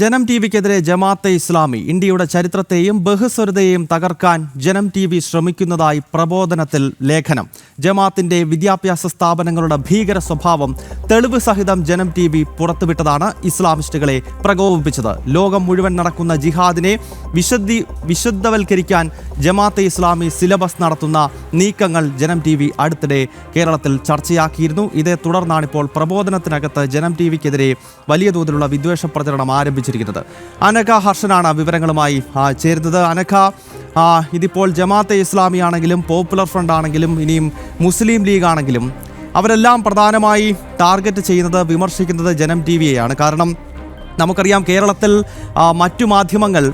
ജനം ടിവിക്കെതിരെ ജമാഅത്തെ ഇസ്ലാമി ഇന്ത്യയുടെ ചരിത്രത്തെയും ബഹുസ്വരതയെയും തകർക്കാൻ ജനം ടിവി ശ്രമിക്കുന്നതായി പ്രബോധനത്തിൽ ലേഖനം. ജമാഅത്തിന്റെ വിദ്യാഭ്യാസ സ്ഥാപനങ്ങളുടെ ഭീകര സ്വഭാവം തെളിവ് സഹിതം ജനം ടിവി പുറത്തുവിട്ടതാണ് ഇസ്ലാമിസ്റ്റുകളെ പ്രകോപിപ്പിച്ചത്. ലോകം മുഴുവൻ നടക്കുന്ന ജിഹാദിനെ വിശുദ്ധവൽക്കരിക്കാൻ ജമാഅത്തെ ഇസ്ലാമി സിലബസ് നടത്തുന്ന നീക്കങ്ങൾ ജനം ടിവി അടുത്തിടെ കേരളത്തിൽ ചർച്ചയാക്കിയിരുന്നു. ഇതേ തുടർന്നാണിപ്പോൾ പ്രബോധനത്തിനകത്ത് ജനം ടിവിക്കെതിരെ വലിയ തോതിലുള്ള വിദ്വേഷ പ്രചരണം ആരംഭിച്ചത്. അനഘ ഹർഷനാണ് വിവരങ്ങളുമായി ചേരുന്നത്. അനഘ, ഇതിപ്പോൾ ജമാഅത്തെ ഇസ്ലാമി ആണെങ്കിലും പോപ്പുലർ ഫ്രണ്ട് ആണെങ്കിലും ഇനിയും മുസ്ലിം ലീഗ് ആണെങ്കിലും അവരെല്ലാം പ്രധാനമായി ടാർഗറ്റ് ചെയ്യുന്നത്, വിമർശിക്കുന്നത് ജനം ടിവിയെയാണ്. കാരണം നമുക്കറിയാം, കേരളത്തിൽ മറ്റു മാധ്യമങ്ങൾ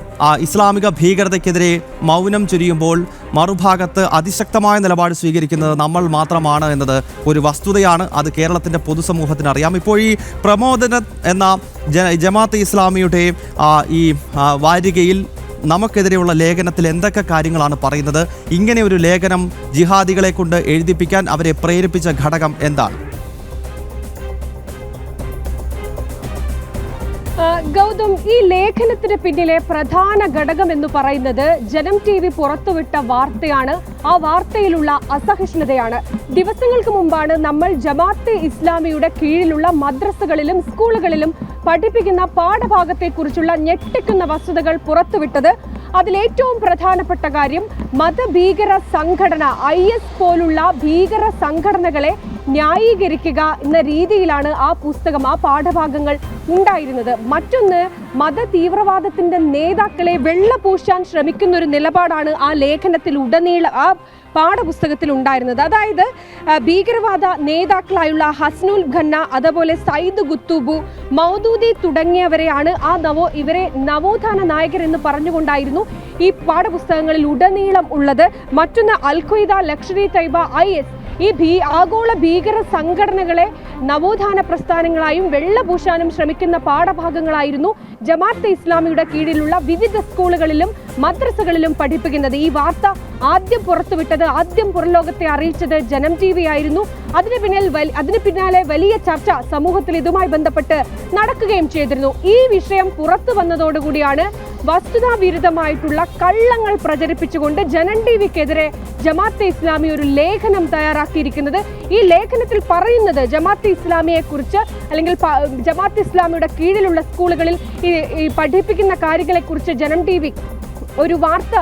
ഇസ്ലാമിക ഭീകരതയ്ക്കെതിരെ മൗനം ചൊരിയുമ്പോൾ മറുഭാഗത്ത് അതിശക്തമായ നിലപാട് സ്വീകരിക്കുന്നത് നമ്മൾ മാത്രമാണ് എന്നത് ഒരു വസ്തുതയാണ്. അത് കേരളത്തിൻ്റെ പൊതുസമൂഹത്തിന് അറിയാം. ഇപ്പോൾ ഈ പ്രബോധനം എന്ന ജമാഅത്തെ ഇസ്ലാമിയുടെ ഈ വാരികയിൽ നമുക്കെതിരെയുള്ള ലേഖനത്തിൽ എന്തൊക്കെ കാര്യങ്ങളാണ് പറയുന്നത്? ഇങ്ങനെ ഒരു ലേഖനം ജിഹാദികളെ കൊണ്ട് എഴുതിപ്പിക്കാൻ അവരെ പ്രേരിപ്പിച്ച ഘടകം എന്താണ്? ഗൗതം, ഈ ലേഖനത്തിന് പിന്നിലെ പ്രധാന ഘടകം എന്ന് പറയുന്നത് ജനം ടിവി പുറത്തുവിട്ട വാർത്തയാണ്. ആ വാർത്തയിലുള്ള അസഹിഷ്ണുതയാണ്. ദിവസങ്ങൾക്ക് മുമ്പാണ് നമ്മൾ ജമാഅത്തെ ഇസ്ലാമിയുടെ കീഴിലുള്ള മദ്രസകളിലും സ്കൂളുകളിലും പഠിപ്പിക്കുന്ന പാഠഭാഗത്തെക്കുറിച്ചുള്ള ഞെട്ടിക്കുന്ന വസ്തുതകൾ പുറത്തുവിട്ടത്. അതിലേറ്റവും പ്രധാനപ്പെട്ട കാര്യം, മതഭീകര സംഘടന IS പോലുള്ള ഭീകര സംഘടനകളെ ന്യായീകരിക്കുക എന്ന രീതിയിലാണ് ആ പുസ്തകം, ആ പാഠഭാഗങ്ങൾ ഉണ്ടായിരുന്നത്. മറ്റൊന്ന്, മത തീവ്രവാദത്തിന്റെ നേതാക്കളെ വെള്ളപൂശാൻ ശ്രമിക്കുന്ന ഒരു നിലപാടാണ് ആ ലേഖനത്തിൽ ഉടനീളം, ആ പാഠപുസ്തകത്തിൽ ഉണ്ടായിരുന്നത്. അതായത് ഭീകരവാദ നേതാക്കളായുള്ള ഹസ്നുൽ ഖന്ന, അതുപോലെ സയ്യിദ് ഖുത്തൂബ്, മൗദൂദി തുടങ്ങിയവരെയാണ് ഇവരെ നവോത്ഥാന നായകർ എന്ന് പറഞ്ഞുകൊണ്ടായിരുന്നു ഈ പാഠപുസ്തകങ്ങളിൽ ഉടനീളം ഉള്ളത്. മറ്റൊന്ന്, al Qaeda, Lashkar e Taiba, IS, ഈ ആഗോള ഭീകര സംഘടനകളെ നവോത്ഥാന പ്രസ്ഥാനങ്ങളായും വെള്ളപൂശാനും ശ്രമിക്കുന്ന പാഠഭാഗങ്ങളായിരുന്നു ജമാഅത്തെ ഇസ്ലാമിയുടെ കീഴിലുള്ള വിവിധ സ്കൂളുകളിലും മദ്രസകളിലും പഠിപ്പിക്കുന്നത്. ഈ വാർത്ത ആദ്യം പുറത്തുവിട്ടത്, ആദ്യം പുറംലോകത്തെ അറിയിച്ചത് ജനം ടിവി ആയിരുന്നു. അതിന് പിന്നാലെ വലിയ ചർച്ച സമൂഹത്തിൽ ഇതുമായി ബന്ധപ്പെട്ട് നടക്കുകയും ചെയ്തിരുന്നു. ഈ വിഷയം പുറത്തു വന്നതോടുകൂടിയാണ് വസ്തുതാവിരുദ്ധമായിട്ടുള്ള കള്ളങ്ങൾ പ്രചരിപ്പിച്ചുകൊണ്ട് ജനം ടിവിക്കെതിരെ ജമാഅത്തെ ഇസ്ലാമി ഒരു ലേഖനം തയ്യാറാക്കിയിരിക്കുന്നത്. ഈ ലേഖനത്തിൽ പറയുന്നത് ജമാഅത്തെ ഇസ്ലാമിയെ കുറിച്ച്, അല്ലെങ്കിൽ ജമാഅത്തെ ഇസ്ലാമിയുടെ കീഴിലുള്ള സ്കൂളുകളിൽ ഈ പഠിപ്പിക്കുന്ന കാര്യങ്ങളെക്കുറിച്ച് ജനം ടിവി ഒരു വാർത്ത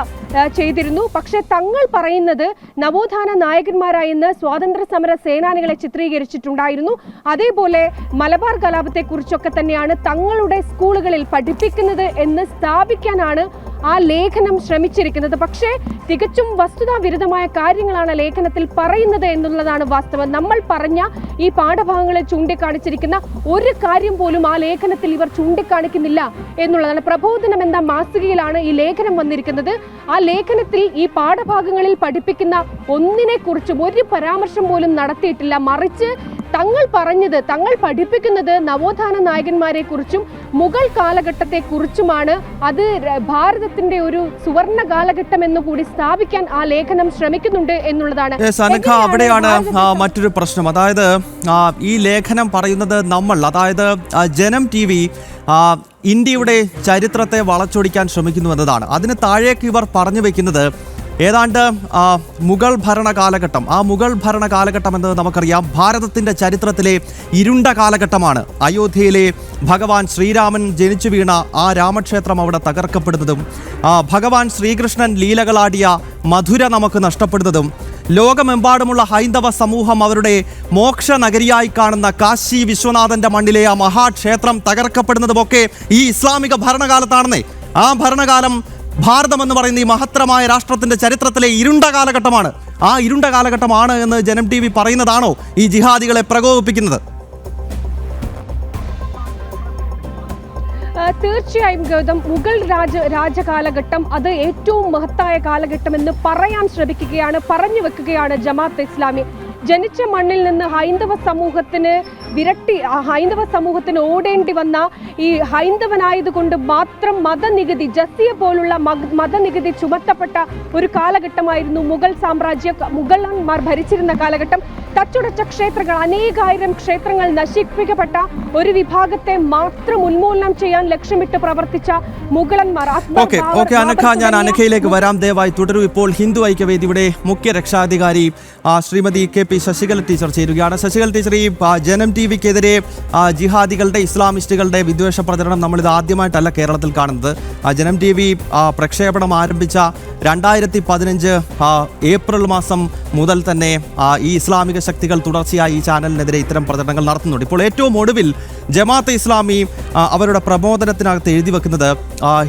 ചെയ്തിരുന്നു. പക്ഷെ തങ്ങൾ പറയുന്നത് നവോത്ഥാന നായകന്മാരായെന്ന് സ്വാതന്ത്ര്യ സമര സേനാനികളെ ചിത്രീകരിച്ചിട്ടുണ്ടായിരുന്നു. അതേപോലെ മലബാർ കലാപത്തെക്കുറിച്ചൊക്കെ തന്നെയാണ് തങ്ങളുടെ സ്കൂളുകളിൽ പഠിപ്പിക്കുന്നത് എന്ന് സ്ഥാപിക്കാനാണ് ആ ലേഖനം ശ്രമിച്ചിരിക്കുന്നത്. പക്ഷേ തികച്ചും വസ്തുതാവിരുദ്ധമായ കാര്യങ്ങളാണ് ലേഖനത്തിൽ പറയുന്നത് എന്നുള്ളതാണ് വാസ്തവം. നമ്മൾ പറഞ്ഞ ഈ പാഠഭാഗങ്ങളെ ചൂണ്ടിക്കാണിച്ചിരിക്കുന്ന ഒരു കാര്യം പോലും ആ ലേഖനത്തിൽ ഇവർ ചൂണ്ടിക്കാണിക്കുന്നില്ല എന്നുള്ളതാണ്. പ്രബോധനം എന്ന മാസികയിലാണ് ഈ ലേഖനം വന്നിരിക്കുന്നത്. ആ ലേഖനത്തിൽ ഈ പാഠഭാഗങ്ങളിൽ പഠിപ്പിക്കുന്ന ഒന്നിനെക്കുറിച്ചും ഒരു പരാമർശം പോലും നടത്തിയിട്ടില്ല. മറിച്ച് തങ്ങൾ പഠിപ്പിക്കുന്നത് നവോത്ഥാന നായകന്മാരെ കുറിച്ചും മുഗൾ കാലഘട്ടത്തെ കുറിച്ചുമാണ്. അത് ഭാരതത്തിന്റെ ഒരു സുവർണ കാലഘട്ടം എന്ന് കൂടി സ്ഥാപിക്കാൻ ആ ലേഖനം ശ്രമിക്കുന്നുണ്ട് എന്നുള്ളതാണ്. അവിടെയാണ് മറ്റൊരു പ്രശ്നം. അതായത് ഈ ലേഖനം പറയുന്നത് അതായത് ജനം ടിവി ഇന്ത്യയുടെ ചരിത്രത്തെ വളച്ചൊടിക്കാൻ ശ്രമിക്കുന്നു എന്നതാണ്. അതിന് താഴേക്ക് ഇവർ പറഞ്ഞു വെക്കുന്നത് ഏതാണ്ട് മുഗൾ ഭരണ കാലഘട്ടം. ആ മുഗൾ ഭരണ കാലഘട്ടം എന്നത് നമുക്കറിയാം ഭാരതത്തിൻ്റെ ചരിത്രത്തിലെ ഇരുണ്ട കാലഘട്ടമാണ്. അയോധ്യയിലെ ഭഗവാൻ ശ്രീരാമൻ ജനിച്ചു വീണ ആ രാമക്ഷേത്രം അവിടെ തകർക്കപ്പെടുന്നതും, ഭഗവാൻ ശ്രീകൃഷ്ണൻ ലീലകളാടിയ മധുര നമുക്ക് നഷ്ടപ്പെടുന്നതും, ലോകമെമ്പാടുമുള്ള ഹൈന്ദവ സമൂഹം അവരുടെ മോക്ഷ നഗരിയായി കാണുന്ന കാശി വിശ്വനാഥൻ്റെ മണ്ണിലെ ആ മഹാക്ഷേത്രം തകർക്കപ്പെടുന്നതുമൊക്കെ ഈ ഇസ്ലാമിക ഭരണകാലത്താണെന്നേ. ആ ഭരണകാലം ഭാരതം എന്ന് പറയുന്ന ഈ മഹത്തരമായ രാഷ്ട്രത്തിന്റെ ചരിത്രത്തിലെ ഇരുണ്ട കാലഘട്ടമാണ്. ആ ഇരുണ്ട കാലഘട്ടമാണ് എന്ന് ജനം ടിവി പറയുന്നതാണോ ഈ ജിഹാദികളെ പ്രകോപിപ്പിക്കുന്നത്? തീർച്ചയായും ഗൗതം, മുഗൾ രാജകാലഘട്ടം അത് ഏറ്റവും മഹത്തായ കാലഘട്ടം എന്ന് പറയാൻ ശ്രമിക്കുകയാണ്, പറഞ്ഞു വെക്കുകയാണ് ജമാഅത്തെ ഇസ്ലാമി. ജനിച്ച മണ്ണിൽ നിന്ന് ഹൈന്ദവ സമൂഹത്തിന് വിരട്ടി ഹൈന്ദവ സമൂഹത്തിന് ഓടേണ്ടി വന്ന ഈ ഹൈന്ദവനായതുകൊണ്ട് മാത്രം മതനികുതി, ജസിയ പോലുള്ള മതനികുതി ചുമത്തപ്പെട്ട ഒരു കാലഘട്ടമായിരുന്നു മുഗളന്മാർ ഭരിച്ചിരുന്ന കാലഘട്ടം. തച്ചുടച്ച ക്ഷേത്രങ്ങൾ, അനേകായിരം ക്ഷേത്രങ്ങൾ നശിപ്പിക്കപ്പെട്ട ഒരു വിഭാഗത്തെ മാത്രം ഉന്മൂലനം ചെയ്യാൻ ലക്ഷ്യമിട്ട് പ്രവർത്തിച്ച മുഗളന്മാർ. അനഘ, ഞാൻ അനഘയിലേക്ക് വരാം, ദയവായി തുടരൂ. ഇപ്പോൾ ഹിന്ദു ഐക്യവേദിയുടെ മുഖ്യ രക്ഷാധികാരി ശ്രീമതി KP ശശികല ടീച്ചർ ചേരുകയാണ്. ശശികല ടീച്ചർ, ഈ ജനം TVക്കെതിരെ ജിഹാദികളുടെ, ഇസ്ലാമിസ്റ്റുകളുടെ വിദ്വേഷ പ്രചരണം നമ്മളിത് ആദ്യമായിട്ടല്ല കേരളത്തിൽ കാണുന്നത്. ജനം TV പ്രക്ഷേപണം ആരംഭിച്ച 2015 ഏപ്രിൽ മാസം മുതൽ തന്നെ ഈ ഇസ്ലാമിക ശക്തികൾ തുടർച്ചയായി ഈ ചാനലിനെതിരെ ഇത്തരം പ്രചരണങ്ങൾ നടത്തുന്നുണ്ട്. ഇപ്പോൾ ഏറ്റവും ഒടുവിൽ ജമാഅത്തെ ഇസ്ലാമി അവരുടെ പ്രബോധനത്തിനകത്ത് എഴുതി വെക്കുന്നത്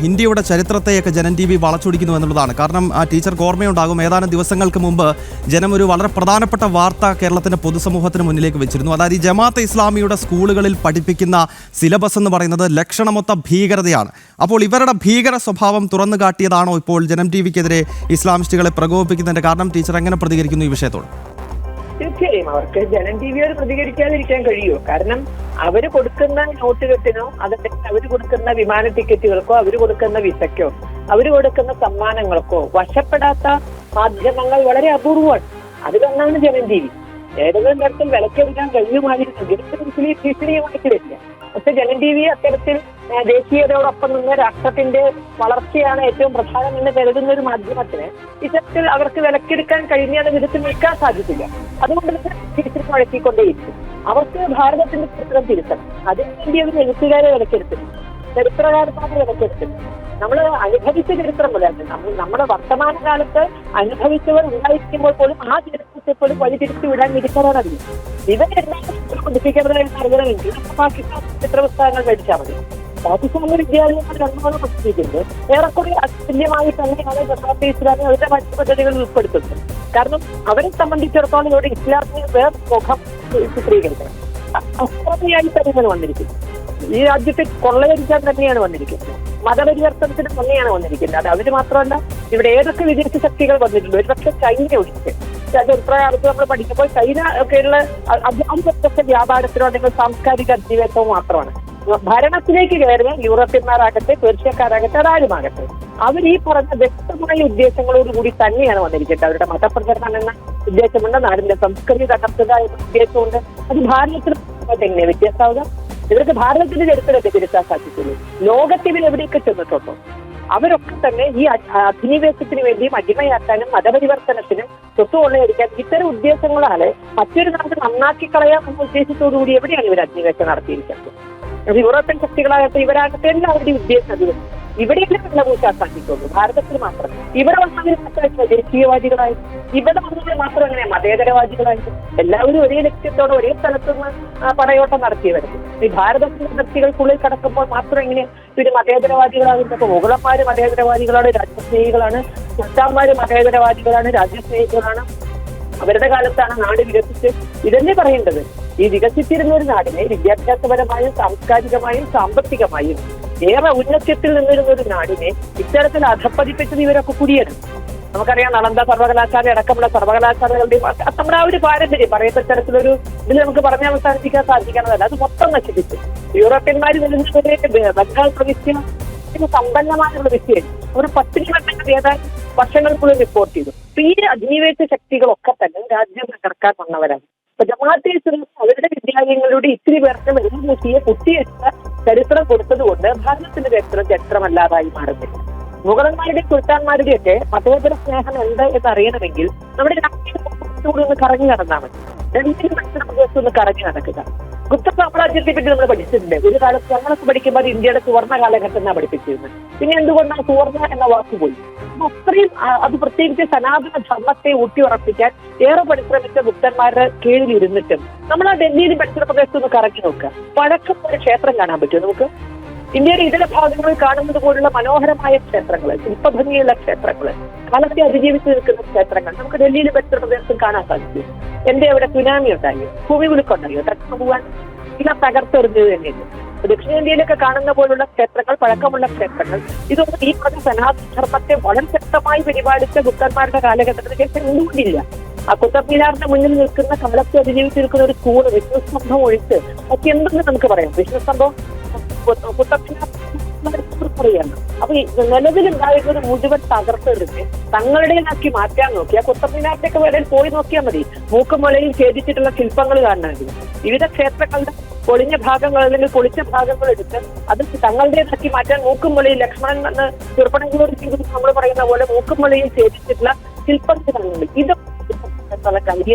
ഇന്ത്യയുടെ ചരിത്രത്തെയൊക്കെ ജനം TV വളച്ചൊടിക്കുന്നു എന്നുള്ളതാണ്. കാരണം ടീച്ചർക്ക് ഓർമ്മയുണ്ടാകും, ഏതാനും ദിവസങ്ങൾക്ക് മുമ്പ് ജനം ഒരു വളരെ പ്രധാനപ്പെട്ട വാർത്ത കേരളത്തിന്റെ പൊതുസമൂഹത്തിന് മുന്നിലേക്ക് വെച്ചിരുന്നു. അതായത് ഈ ജമാഅത്തെ ഇസ്ലാമിയുടെ സ്കൂളുകളിൽ പഠിപ്പിക്കുന്ന സിലബസ് എന്ന് പറയുന്നത് ലക്ഷണമൊത്ത ഭീകരതയാണ്. അപ്പോൾ ഇവരുടെ ഭീകര സ്വഭാവം തുറന്നു കാട്ടിയതാണോ ഇപ്പോൾ ജനം TVക്കെതിരെ ഇസ്ലാമിസ്റ്റുകളെ പ്രകോപിപ്പിക്കുന്നതിന്റെ കാരണം? ടീച്ചർ എങ്ങനെ പ്രതികരിക്കുന്നു ഈ വിഷയത്തോട്? തീർച്ചയായും അവർക്ക് ജനം TVയോട് പ്രതികരിക്കാതിരിക്കാൻ കഴിയുമോ? കാരണം അവര് കൊടുക്കുന്ന നോട്ടുകെട്ടിനോ, അതല്ലെങ്കിൽ അവര് കൊടുക്കുന്ന വിമാന ടിക്കറ്റുകൾക്കോ, അവര് കൊടുക്കുന്ന വിസയ്ക്കോ, അവര് കൊടുക്കുന്ന സമ്മാനങ്ങൾക്കോ വശപ്പെടാത്ത മാധ്യമങ്ങൾ വളരെ അപൂർവമാണ്. അതിലൊന്നാണ് ജനം TV. ഏതെങ്കിലും തരത്തിൽ വിലക്കെടുക്കാൻ കഴിയുമായിരുന്നെങ്കിൽ ഭീഷണിയുമായിട്ട് വരില്ല. പക്ഷെ ജനം TV അത്തരത്തിൽ ദേശീയതയോടൊപ്പം നിന്ന് രാഷ്ട്രത്തിന്റെ വളർച്ചയാണ് ഏറ്റവും പ്രധാനം എന്ന് കരുതുന്ന ഒരു മാധ്യമത്തിന് ഇത്തരത്തിൽ അവർക്ക് വിലക്കെടുക്കാൻ കഴിഞ്ഞാൽ വിധത്തിൽ നിൽക്കാൻ സാധിക്കില്ല. അതുകൊണ്ട് തന്നെ തിരിച്ചു വഴക്കിക്കൊണ്ടേയിരിക്കും. അവർക്ക് ഭാരതത്തിന്റെ ചരിത്രം തിരുത്തണം. അതിനുവേണ്ടി അവർ എഴുത്തുകാരെ വിലക്കെടുത്തില്ല, ചരിത്രകാരന്മാരെ വിലക്കെടുത്തില്ല. നമ്മൾ അനുഭവിച്ച ചരിത്രം പോലെയാണ്. നമ്മുടെ വർത്തമാന കാലത്ത് അനുഭവിച്ചവർ ഉണ്ടായിരിക്കുമ്പോൾ പോലും ആ ചരിത്രത്തെ പോലും വഴിതിരിച്ചു വിടാൻ ഇരിക്കാറാണ്. ഇവരെല്ലാം പഠിപ്പിക്കപ്പെടുന്ന അറിയണമെങ്കിൽ പാകിസ്ഥാൻ ചിത്രപുസ്തകങ്ങൾ മേടിച്ചാൽ മതി. പാകിസ്ഥാനിലെ വിദ്യാലയങ്ങൾ രണ്ടാമത് പഠിപ്പിക്കുന്നത് ഏറെക്കുറെ അതുല്യമായി തന്നെയാണ് ജമാഅത്തെ ഇസ്ലാമി അവരുടെ മറ്റു പദ്ധതികളിൽ ഉൾപ്പെടുത്തുന്നത്. കാരണം അവരെ സംബന്ധിച്ചിടത്തോളം ഇവിടെ ഇസ്ലാമിന് വേറെ മുഖം ചിത്രീകരിക്കണം. അസ്ത്രതയായി തന്നെയാണ് വന്നിരിക്കുന്നത്. ഈ രാജ്യത്തെ കൊള്ളയടിക്കാൻ തന്നെയാണ് വന്നിരിക്കുന്നത്. മതപരിവർത്തനത്തിന് തന്നെയാണ് വന്നിരിക്കുന്നത്. അത് അവര് മാത്രമല്ല, ഇവിടെ ഏതൊക്കെ വിദേശ ശക്തികൾ വന്നിട്ടുണ്ട്. ഒരുപക്ഷെ ചൈന ഒഴിച്ച് ചരിത്രകാലത്ത് നമ്മൾ പഠിക്കുമ്പോൾ ചൈന ഒക്കെയുള്ള അതിപക്ഷ വ്യാപാരത്തിനോ അല്ലെങ്കിൽ സാംസ്കാരിക അധിനിവേശവും മാത്രമാണ്. ഭരണത്തിലേക്ക് കയറിയ യൂറോപ്യന്മാരാകട്ടെ, പേർഷ്യക്കാരാകട്ടെ, അതാരുമാകട്ടെ, അവർ ഈ പറഞ്ഞ വ്യക്തമായ ഉദ്ദേശങ്ങളോടുകൂടി തന്നെയാണ് വന്നിരിക്കുന്നത്. അവരുടെ മതപ്രചരണം എന്ന ഉദ്ദേശമുണ്ട്, നാടിന്റെ സംസ്കൃതി തകർത്തുക എന്ന ഉദ്ദേശമുണ്ട്. അത് ഭാരതത്തിൽ എങ്ങനെ വ്യത്യാസമാവുക? ഇവർക്ക് ഭാരതത്തിന്റെ ചരിത്രത്തെ തിരുത്താൻ സാധിക്കുള്ളൂ. ലോകത്തിൽ എവിടെയൊക്കെ ചെന്നിട്ടുണ്ടോ അവരൊക്കെ തന്നെ ഈ അധിനിവേശത്തിന് വേണ്ടിയും അടിമയാക്കാനും മതപരിവർത്തനത്തിനും സ്വത്ത് കൊള്ളയടിക്കാൻ ഇത്തരം ഉദ്ദേശങ്ങളാണ് മറ്റൊരു നാട് നന്നാക്കി കളയാം എന്ന ഉദ്ദേശത്തോടുകൂടി എവിടെയാണ് ഇവർ അധിനിവേശം നടത്തിയിരിക്കുന്നത്? യൂറോപ്യൻ ശക്തികളാകട്ടെ, ഇവരാകട്ടെ, എല്ലാവരുടെയും ഉദ്ദേശം അത് ഇവിടെയെല്ലാം വെള്ളപൂശാൻ സാധിക്കുള്ളൂ. ഭാരതത്തിൽ മാത്രം. ഇവിടെ വന്നവർ മാത്രമേ ദേശീയവാദികളായി, ഇവിടെ വന്നവർ മാത്രം അങ്ങനെ മതേതരവാദികളായിട്ട് എല്ലാവരും ഒരേ ലക്ഷ്യത്തോടെ ഒരേ സ്ഥലത്തുനിന്ന് പടയോട്ടം നടത്തിയവരുന്നു. ഈ ഭാരതത്തിന്റെ ശക്തികൾക്കുള്ളിൽ കടക്കുമ്പോൾ മാത്രം ഇങ്ങനെ ഇവര് മതേതരവാദികളാകുന്നത്. അപ്പൊ മുഗളന്മാര് മതേതരവാദികളാണ്, രാജ്യസ്നേഹികളാണ്. സുൽത്താന്മാര് മതേതരവാദികളാണ്, രാജ്യസ്നേഹികളാണ്. അവരുടെ കാലത്താണ് നാട് വികസിച്ച് ഇതന്നെ പറയേണ്ടത്. ഈ വികസിച്ചിരുന്ന ഒരു നാടിനെ വിദ്യാഭ്യാസപരമായും സാംസ്കാരികമായും സാമ്പത്തികമായും ഏറെ ഉന്നത്യത്തിൽ നിന്നിരുന്ന ഒരു നാടിനെ ഇത്തരത്തിൽ അധപ്പതിപ്പിച്ചത് ഇവരൊക്കെ കൂടിയാണ്. നമുക്കറിയാം, നളന്ദ സർവകലാശാല അടക്കമുള്ള സർവകലാശാലകളുടെയും നമ്മുടെ ആ ഒരു പാരമ്പര്യം പറയത്ത തരത്തിലൊരു ഇതിൽ നമുക്ക് പറഞ്ഞ് അവസാനിപ്പിക്കാൻ സാധിക്കുന്നതല്ല. അത് മൊത്തം നശിപ്പിച്ചു. യൂറോപ്യന്മാർ നിലനിൽക്കുന്നതിന്റെ ബംഗാൾ പ്രവിശ്യ സമ്പന്നമായ പ്രവിശ്യയിൽ ഒരു 10 ഏതാനും വർഷങ്ങൾക്കുള്ളിൽ റിപ്പോർട്ട് ചെയ്തു. ഈ അധിനിവേശ ശക്തികളൊക്കെ തന്നെ രാജ്യം തകർക്കാൻ വന്നവരാണ്. അപ്പൊ ജമാഅത്തെ ഇസ്ലാമി അവരുടെ വിദ്യാലയങ്ങളുടെ ഇത്തിരി പേർക്ക് വെള്ളുപൂശിയെ കുത്തിയെടുത്ത ചരിത്രം കൊടുത്തതുകൊണ്ട് ഭാരതത്തിന്റെ ചരിത്രമല്ലാതായി മാറുന്നില്ല. മുഗളന്മാരുടെ സുൽത്താന്മാരുടെയൊക്കെ മതേതര സ്നേഹം എന്താ എന്ന് അറിയണമെങ്കിൽ നമ്മുടെ രാഷ്ട്രീയ ഒന്ന് കറങ്ങി നടന്നാൽ മതി. രണ്ടിനും മറ്റൊരു പ്രദേശത്ത് ഒന്ന് കറങ്ങി നടക്കുക. ഗുപ്ത സാമ്രാജ്യത്തെ പറ്റി നമ്മൾ പഠിച്ചിട്ടുണ്ട്. ഒരു കാലത്ത് ഞങ്ങളൊക്കെ പഠിക്കുമ്പോൾ ഇന്ത്യയുടെ സുവർണ്ണ കാലഘട്ടം എന്നാണ് പഠിപ്പിച്ചിരുന്നത്. പിന്നെ എന്തുകൊണ്ടാണ് സുവർണ്ണ എന്ന വാക്ക് പോയി? അത്രയും അത് പ്രത്യേകിച്ച് സനാതന ധർമ്മത്തെ ഊട്ടിയുറപ്പിക്കാൻ ഏറെ പരിശ്രമിച്ച ഗുപ്തന്മാരുടെ കീഴിൽ ഇരുന്നിട്ടും നമ്മൾ ആ ഡൽഹിയിൽ ദക്ഷിണ പ്രദേശത്ത് ഒന്ന് കറങ്ങി നോക്കുക. പഴക്കം ഒരു ക്ഷേത്രം കാണാൻ പറ്റും നമുക്ക്. ഇന്ത്യയുടെ ഇതര ഭാഗങ്ങളിൽ കാണുന്നത് പോലുള്ള മനോഹരമായ ക്ഷേത്രങ്ങൾ, ശില്പഭംഗിയുള്ള ക്ഷേത്രങ്ങൾ, കാലത്തെ അതിജീവിച്ച് നിൽക്കുന്ന ക്ഷേത്രങ്ങൾ നമുക്ക് ഡൽഹിയിൽ ദക്ഷിണ പ്രദേശത്തും കാണാൻ സാധിക്കും. എന്റെ അവിടെ സുനാമി ഉണ്ടായോ, ഭൂമി കുലുക്കുണ്ടായോ, തകർന്നു പോകാൻ ഇല്ല തകർത്തെറിഞ്ഞത് തന്നെയല്ലേ. ദക്ഷിണേന്ത്യയിലൊക്കെ കാണുന്ന പോലുള്ള ക്ഷേത്രങ്ങൾ, പഴക്കമുള്ള ക്ഷേത്രങ്ങൾ, ഇതൊന്നും ഈ പറഞ്ഞ സനാതന ധർമ്മത്തെ വളരെ ശക്തമായി പരിപാലിച്ച ഗുപ്തന്മാരുടെ കാലഘട്ടത്തിന് ശേഷം എന്തുകൊണ്ടില്ല? ആ കുത്തബ് മിനാറിന്റെ മുന്നിൽ നിൽക്കുന്ന കമലത്തെ അതിജീവിച്ച് നിൽക്കുന്ന ഒരു സ്കൂള്, വിഷ്ണുസ്തംഭം ഒഴിച്ച് ഒക്കെ എന്തെന്ന് നമുക്ക് പറയാം. വിഷ്ണുസ്തംഭം കുത്തബ് മിനാർ പറയാണ്. അപ്പൊ ഈ നിലവിലുണ്ടായിരുന്നത് മുഴുവൻ തകർത്തെടുത്ത് തങ്ങളുടേതാക്കി മാറ്റാൻ നോക്കി. ആ കുത്തബ് മിനാറിന്റെ ഒക്കെ വേളയിൽ പോയി നോക്കിയാൽ മതി. മൂക്കുമലയിൽ ഛേദിച്ചിട്ടുള്ള ശില്പങ്ങൾ കാണണമെങ്കിൽ വിവിധ ക്ഷേത്രങ്ങളുടെ പൊളിഞ്ഞ ഭാഗങ്ങൾ അല്ലെങ്കിൽ പൊളിച്ച ഭാഗങ്ങൾ എടുത്ത് അത് തങ്ങളുടേതാക്കി മാറ്റാൻ മൂക്കുമലയിൽ ലക്ഷ്മണൻ എന്ന് ചെറുപ്പണങ്ങളോട് നമ്മൾ പറയുന്ന പോലെ മൂക്കുമലയിൽ ഛേദിച്ചിട്ടുള്ള ശില്പങ്ങൾ കാണുന്നുണ്ട്. ഇതൊക്കെ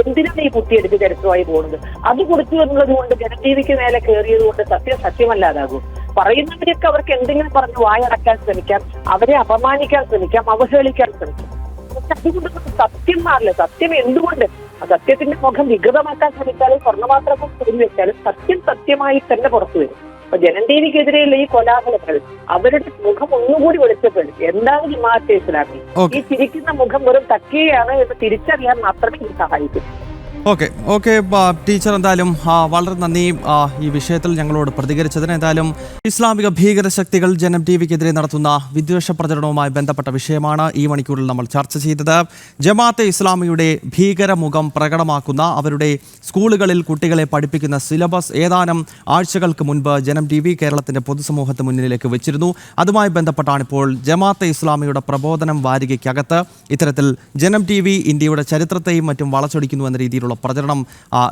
എന്തിനാണ് ഈ കുത്തിയെടുത്ത് ചരിത്രമായി പോകുന്നത്? അത് കൊടുത്തു എന്നുള്ളത് കൊണ്ട് ജനജീവിക്ക് മേലെ കയറിയത് കൊണ്ട് സത്യമല്ലാതാകും. പറയുന്നവരൊക്കെ അവർക്ക് എന്തെങ്കിലും പറഞ്ഞ് വായടക്കാൻ ശ്രമിക്കാം, അവരെ അപമാനിക്കാൻ ശ്രമിക്കാം, അവഹേളിക്കാൻ ശ്രമിക്കാം. പക്ഷെ അതുകൊണ്ട് സത്യം മാറില്ല. സത്യം എന്തുകൊണ്ട്? സത്യത്തിന്റെ മുഖം വികൃതമാക്കാൻ ശ്രമിച്ചാലും സ്വർണ്ണമാത്രമൊക്കെ പൊടി വെച്ചാലും സത്യം സത്യമായി തന്നെ പുറത്തു വരും. അപ്പൊ ജനം ടിവിക്കെതിരെയുള്ള ഈ കൊലാഹലങ്ങൾ അവരുടെ മുഖം ഒന്നുകൂടി വെളിച്ചപ്പെടും. എന്താണ് ജമാഅത്തെ ഇസ്ലാമി? ഈ ചിരിക്കുന്ന മുഖം വെറും തക്കിയാണ് എന്ന് തിരിച്ചറിയാൻ മാത്രമേ ഇത് സഹായിക്കൂ. ഓക്കെ ടീച്ചർ, എന്തായാലും വളരെ നന്ദി ഈ വിഷയത്തിൽ ഞങ്ങളോട് പ്രതികരിച്ചതിന്. എന്തായാലും ഇസ്ലാമിക ഭീകരശക്തികൾ ജനം ടിവിക്കെതിരെ നടത്തുന്ന വിദ്വേഷ പ്രചരണവുമായി ബന്ധപ്പെട്ട വിഷയമാണ് ഈ മണിക്കൂറിൽ നമ്മൾ ചർച്ച ചെയ്തത്. ജമാഅത്തെ ഇസ്ലാമിയുടെ ഭീകരമുഖം പ്രകടമാക്കുന്ന അവരുടെ സ്കൂളുകളിൽ കുട്ടികളെ പഠിപ്പിക്കുന്ന സിലബസ് ഏതാനും ആഴ്ചകൾക്ക് മുൻപ് ജനം ടിവി കേരളത്തിന്റെ പൊതുസമൂഹത്തിന് മുന്നിലേക്ക് വെച്ചിരുന്നു. അതുമായി ബന്ധപ്പെട്ടാണ് ഇപ്പോൾ ജമാഅത്തെ ഇസ്ലാമിയുടെ പ്രബോധനം വാരികയ്ക്കകത്ത് ഇത്തരത്തിൽ ജനം ടിവി ഇന്ത്യയുടെ ചരിത്രത്തെയും മറ്റും വളച്ചൊടിക്കുന്നു എന്ന രീതിയിലുള്ള പ്രചരണം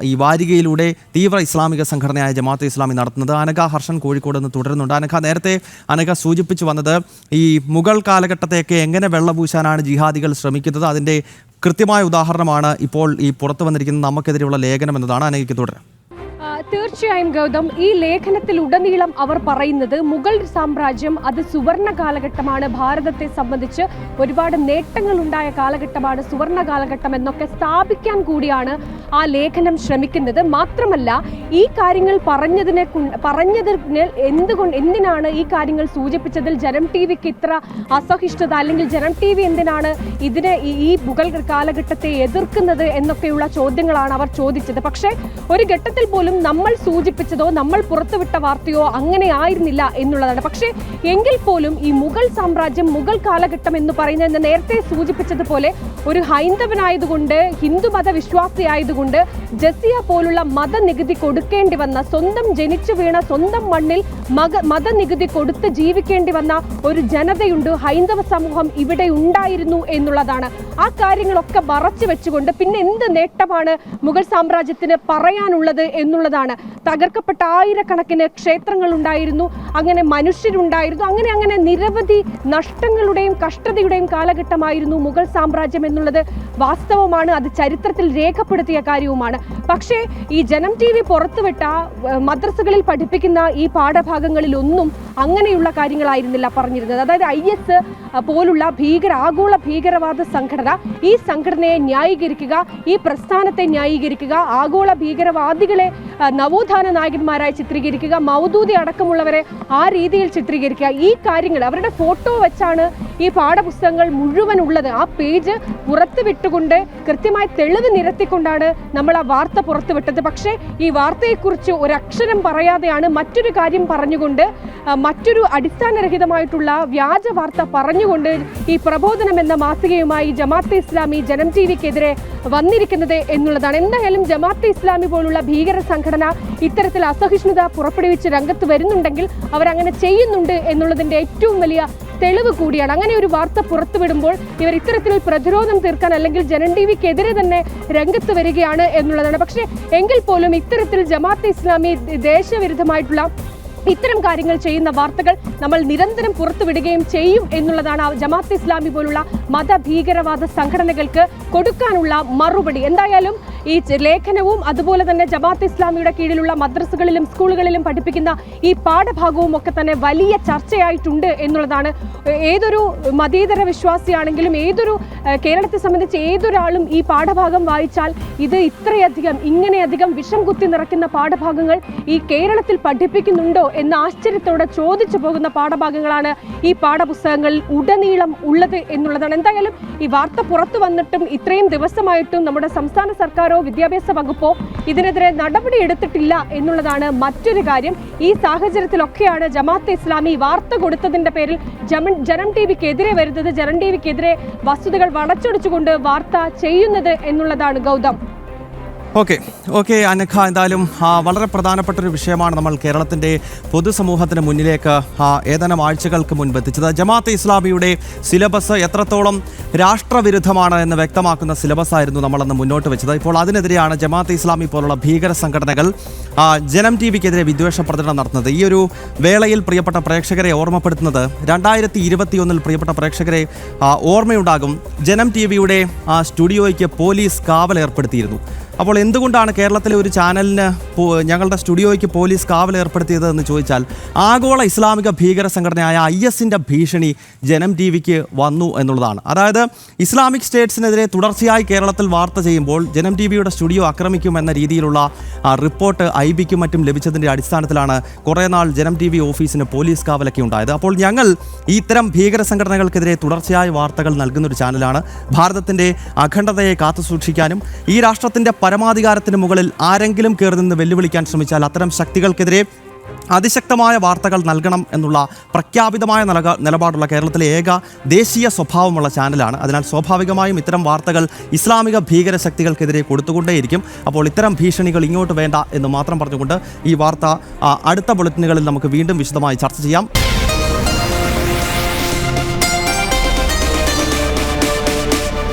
ഈ വാരികയിലൂടെ തീവ്ര ഇസ്ലാമിക സംഘടനയായ ജമാഅത്തെ ഇസ്ലാമി നടത്തുന്നത്. അനഘ ഹർഷൻ കോഴിക്കോട് നിന്ന് തുടരുന്നുണ്ട്. നേരത്തെ അനഘ സൂചിപ്പിച്ചു വന്നത് ഈ മുഗൾ കാലഘട്ടത്തെയൊക്കെ എങ്ങനെ വെള്ളപൂശാനാണ് ജിഹാദികൾ ശ്രമിക്കുന്നത്, അതിൻ്റെ കൃത്യമായ ഉദാഹരണമാണ് ഇപ്പോൾ ഈ പുറത്തു വന്നിരിക്കുന്ന നമുക്കെതിരെയുള്ള ലേഖനം എന്നതാണ്. അനഘയ്ക്ക് തുടരാം. തീർച്ചയായും ഗൗതം, ഈ ലേഖനത്തിൽ ഉടനീളം അവർ പറയുന്നത് മുഗൾ സാമ്രാജ്യം അത് സുവർണ കാലഘട്ടമാണ്, ഭാരതത്തെ സംബന്ധിച്ച് ഒരുപാട് നേട്ടങ്ങൾ ഉണ്ടായ കാലഘട്ടമാണ്, സുവർണ കാലഘട്ടം എന്നൊക്കെ സ്ഥാപിക്കാൻ കൂടിയാണ് ആ ലേഖനം ശ്രമിക്കുന്നത്. മാത്രമല്ല, ഈ കാര്യങ്ങൾ പറഞ്ഞതിന് എന്തിനാണ് ഈ കാര്യങ്ങൾ സൂചിപ്പിച്ചതിൽ ജനം ടിവിക്ക് ഇത്ര അസഹിഷ്ണുത, അല്ലെങ്കിൽ ജനം ടി വി എന്തിനാണ് ഇതിനെ ഈ മുഗൾ കാലഘട്ടത്തെ എതിർക്കുന്നത് എന്നൊക്കെയുള്ള ചോദ്യങ്ങളാണ് അവർ ചോദിച്ചത്. പക്ഷേ ഒരു ഘട്ടത്തിൽ പോലും നമ്മൾ സൂചിപ്പിച്ചതോ നമ്മൾ പുറത്തുവിട്ട വാർത്തയോ അങ്ങനെ ആയിരുന്നില്ല എന്നുള്ളതാണ്. പക്ഷേ എങ്കിൽ പോലും ഈ മുഗൾ സാമ്രാജ്യം, മുഗൾ കാലഘട്ടം എന്ന് പറയുന്നത് നേരത്തെ സൂചിപ്പിച്ചതുപോലെ ഒരു ഹൈന്ദവനായതുകൊണ്ട്, ഹിന്ദുമത വിശ്വാസിയായതുകൊണ്ട് ജസിയ പോലുള്ള മതനികുതി കൊടുക്കേണ്ടി വന്ന, സ്വന്തം ജനിച്ചു വീണ സ്വന്തം മണ്ണിൽ മതനികുതി കൊടുത്ത് ജീവിക്കേണ്ടി വന്ന ഒരു ജനതയുണ്ട്, ഹൈന്ദവ സമൂഹം ഇവിടെ ഉണ്ടായിരുന്നു എന്നുള്ളതാണ്. ആ കാര്യങ്ങളൊക്കെ മറച്ചു വെച്ചുകൊണ്ട് പിന്നെ എന്ത് നേട്ടമാണ് മുഗൾ സാമ്രാജ്യത്തിന് പറയാനുള്ളത് എന്നുള്ളതാണ്. തകർക്കപ്പെട്ട ആയിരക്കണക്കിന് ക്ഷേത്രങ്ങൾ ഉണ്ടായിരുന്നു, അങ്ങനെ മനുഷ്യരുണ്ടായിരുന്നു, അങ്ങനെ നിരവധി നഷ്ടങ്ങളുടെയും കഷ്ടതയുടെയും കാലഘട്ടമായിരുന്നു മുഗൾ സാമ്രാജ്യം എന്നുള്ളത് വാസ്തവമാണ്. അത് ചരിത്രത്തിൽ രേഖപ്പെടുത്തിയ കാര്യവുമാണ്. പക്ഷേ ഈ ജനം ടി വി പുറത്തുവിട്ട മദ്രസകളിൽ പഠിപ്പിക്കുന്ന ഈ പാഠഭാഗങ്ങളിലൊന്നും അങ്ങനെയുള്ള കാര്യങ്ങളായിരുന്നില്ല പറഞ്ഞിരുന്നത്. അതായത് IS പോലുള്ള ആഗോള ഭീകരവാദ സംഘടന, ഈ സംഘടനയെ ന്യായീകരിക്കുക, ഈ പ്രസ്ഥാനത്തെ ന്യായീകരിക്കുക, ആഗോള ഭീകരവാദികളെ നവോത്ഥാന നായകന്മാരായി ചിത്രീകരിക്കുക, മൗദൂദി അടക്കമുള്ളവരെ ആ രീതിയിൽ ചിത്രീകരിക്കുക, ഈ കാര്യങ്ങൾ അവരുടെ ഫോട്ടോ വെച്ചാണ് ഈ പാഠപുസ്തകങ്ങൾ മുഴുവൻ ഉള്ളത്. ആ പേജ് പുറത്തുവിട്ടുകൊണ്ട് കൃത്യമായി തെളിവ് നിരത്തിക്കൊണ്ടാണ് നമ്മൾ ആ വാർത്ത പുറത്തുവിട്ടത്. പക്ഷേ ഈ വാർത്തയെക്കുറിച്ച് ഒരക്ഷരം പറയാതെയാണ് മറ്റൊരു കാര്യം പറഞ്ഞുകൊണ്ട്, മറ്റൊരു അടിസ്ഥാനരഹിതമായിട്ടുള്ള വ്യാജ വാർത്ത പറഞ്ഞുകൊണ്ട് ഈ പ്രബോധനം എന്ന മാസികയുമായി ജമാഅത്തെ ഇസ്ലാമി ജനം ടി വിക്കെതിരെ വന്നിരിക്കുന്നത് എന്നുള്ളതാണ്. എന്തായാലും ജമാഅത്തെ ഇസ്ലാമി പോലുള്ള ഭീകര സംഘടന ഇത്തരത്തിൽ അസഹിഷ്ണുത പുറപ്പെടുവിച്ച് രംഗത്ത് വരുന്നുണ്ടെങ്കിൽ അവരങ്ങനെ ചെയ്യുന്നുണ്ട് എന്നുള്ളതിൻ്റെ ഏറ്റവും വലിയ തെളിവ് കൂടിയാണ്. അങ്ങനെ ഒരു വാർത്ത പുറത്തുവിടുമ്പോൾ ഇവർ ഇത്തരത്തിൽ പ്രതിരോധം തീർക്കാൻ അല്ലെങ്കിൽ ജനം ടി വിക്കെതിരെ തന്നെ രംഗത്ത് വരികയാണ് എന്നുള്ളതാണ്. പക്ഷേ എങ്കിൽ പോലും ഇത്തരത്തിൽ ജമാഅത്തെ ഇസ്ലാമി ദേശവിരുദ്ധമായിട്ടുള്ള ഇത്തരം കാര്യങ്ങൾ ചെയ്യുന്ന വാർത്തകൾ നമ്മൾ നിരന്തരം പുറത്തുവിടുകയും ചെയ്യും എന്നുള്ളതാണ് ജമാഅത്തെ ഇസ്ലാമി പോലുള്ള മതഭീകരവാദ സംഘടനകൾക്ക് കൊടുക്കാനുള്ള മറുപടി. എന്തായാലും ഈ ലേഖനവും അതുപോലെ തന്നെ ജമാഅത്തെ ഇസ്ലാമിയുടെ കീഴിലുള്ള മദ്രസകളിലും സ്കൂളുകളിലും പഠിപ്പിക്കുന്ന ഈ പാഠഭാഗവും ഒക്കെ തന്നെ വലിയ ചർച്ചയായിട്ടുണ്ട് എന്നുള്ളതാണ്. ഏതൊരു മതേതര വിശ്വാസിയാണെങ്കിലും ഏതൊരു കേരളത്തെ സംബന്ധിച്ച് ഏതൊരാളും ഈ പാഠഭാഗം വായിച്ചാൽ ഇത് ഇങ്ങനെയധികം വിഷം കുത്തി നിറയ്ക്കുന്ന പാഠഭാഗങ്ങൾ ഈ കേരളത്തിൽ പഠിപ്പിക്കുന്നുണ്ടോ എന്ന ആശ്ചര്യത്തോടെ ചോദിച്ചു പോകുന്ന പാഠഭാഗങ്ങളാണ് ഈ പാഠപുസ്തകങ്ങളിൽ ഉടനീളം ഉള്ളത് എന്നുള്ളതാണ്. എന്തായാലും ഈ വാർത്ത പുറത്തു വന്നിട്ടും ഇത്രയും ദിവസമായിട്ടും നമ്മുടെ സംസ്ഥാന സർക്കാരോ വിദ്യാഭ്യാസ വകുപ്പോ ഇതിനെതിരെ നടപടി എടുത്തിട്ടില്ല എന്നുള്ളതാണ് മറ്റൊരു കാര്യം. ഈ സാഹചര്യത്തിലൊക്കെയാണ് ജമാഅത്തെ ഇസ്ലാമി വാർത്ത കൊടുത്തതിന്റെ പേരിൽ ജനം ടിവിക്കെതിരെ വരുന്നത്, ജനം ടിവിക്കെതിരെ വസ്തുതകൾ വളച്ചൊടിച്ചുകൊണ്ട് വാർത്ത ചെയ്യുന്നത് എന്നുള്ളതാണ് ഗൗതം. ഓക്കെ അനഘ, എന്തായാലും വളരെ പ്രധാനപ്പെട്ട ഒരു വിഷയമാണ് നമ്മൾ കേരളത്തിൻ്റെ പൊതുസമൂഹത്തിന് മുന്നിലേക്ക് ഏതാനും ആഴ്ചകൾക്ക് മുൻപ് എത്തിച്ചത്. ജമാഅത്തെ ഇസ്ലാമിയുടെ സിലബസ് എത്രത്തോളം രാഷ്ട്രവിരുദ്ധമാണ് എന്ന് വ്യക്തമാക്കുന്ന സിലബസ് ആയിരുന്നു നമ്മളന്ന് മുന്നോട്ട് വെച്ചത്. ഇപ്പോൾ അതിനെതിരെയാണ് ജമാഅത്തെ ഇസ്ലാമി പോലുള്ള ഭീകര സംഘടനകൾ ജനം ടിവിക്കെതിരെ വിദ്വേഷ പ്രചരണം നടത്തുന്നത്. ഈ ഒരു വേളയിൽ പ്രിയപ്പെട്ട പ്രേക്ഷകരെ ഓർമ്മപ്പെടുത്തുന്നത് 2021 പ്രിയപ്പെട്ട പ്രേക്ഷകരെ ഓർമ്മയുണ്ടാകും, ജനം ടിവിയുടെ സ്റ്റുഡിയോയ്ക്ക് പോലീസ് കാവൽ ഏർപ്പെടുത്തിയിരുന്നു. അപ്പോൾ എന്തുകൊണ്ടാണ് കേരളത്തിലെ ഒരു ചാനലിന് ഞങ്ങളുടെ സ്റ്റുഡിയോയ്ക്ക് പോലീസ് കാവൽ ഏർപ്പെടുത്തിയത് എന്ന് ചോദിച്ചാൽ ആഗോള ഇസ്ലാമിക ഭീകര സംഘടനയായ IS-ന്റെ ഭീഷണി ജനം ടിവിക്ക് വന്നു എന്നുള്ളതാണ്. അതായത് ഇസ്ലാമിക് സ്റ്റേറ്റ്സിനെതിരെ തുടർച്ചയായി കേരളത്തിൽ വാർത്ത ചെയ്യുമ്പോൾ ജനം ടിവിയുടെ സ്റ്റുഡിയോ ആക്രമിക്കുമെന്ന രീതിയിലുള്ള റിപ്പോർട്ട് IB-ക്കും മറ്റും ലഭിച്ചതിൻ്റെ അടിസ്ഥാനത്തിലാണ് കുറേ നാൾ ജനം ടിവി ഓഫീസിന് പോലീസ് കാവലൊക്കെ ഉണ്ടായത്. അപ്പോൾ ഞങ്ങൾ ഇത്തരം ഭീകര സംഘടനകൾക്കെതിരെ തുടർച്ചയായ വാർത്തകൾ നൽകുന്നൊരു ചാനലാണ്. ഭാരതത്തിൻ്റെ അഖണ്ഡതയെ കാത്തുസൂക്ഷിക്കാനും ഈ രാഷ്ട്രത്തിൻ്റെ പരമാധികാരത്തിന് മുകളിൽ ആരെങ്കിലും കയറി നിന്ന് വെല്ലുവിളിക്കാൻ ശ്രമിച്ചാൽ അത്തരം ശക്തികൾക്കെതിരെ അതിശക്തമായ വാർത്തകൾ നൽകണം എന്നുള്ള പ്രഖ്യാപിതമായ നിലപാടുള്ള കേരളത്തിലെ ഏക ദേശീയ സ്വഭാവമുള്ള ചാനലാണ്. അതിനാൽ സ്വാഭാവികമായും ഇത്തരം വാർത്തകൾ ഇസ്ലാമിക ഭീകര ശക്തികൾക്കെതിരെ കൊടുത്തുകൊണ്ടേയിരിക്കും. അപ്പോൾ ഇത്തരം ഭീഷണികൾ ഇങ്ങോട്ട് വേണ്ട എന്ന് മാത്രം പറഞ്ഞുകൊണ്ട് ഈ വാർത്ത അടുത്ത ബുള്ളറ്റിനുകളിൽ നമുക്ക് വീണ്ടും വിശദമായി ചർച്ച ചെയ്യാം.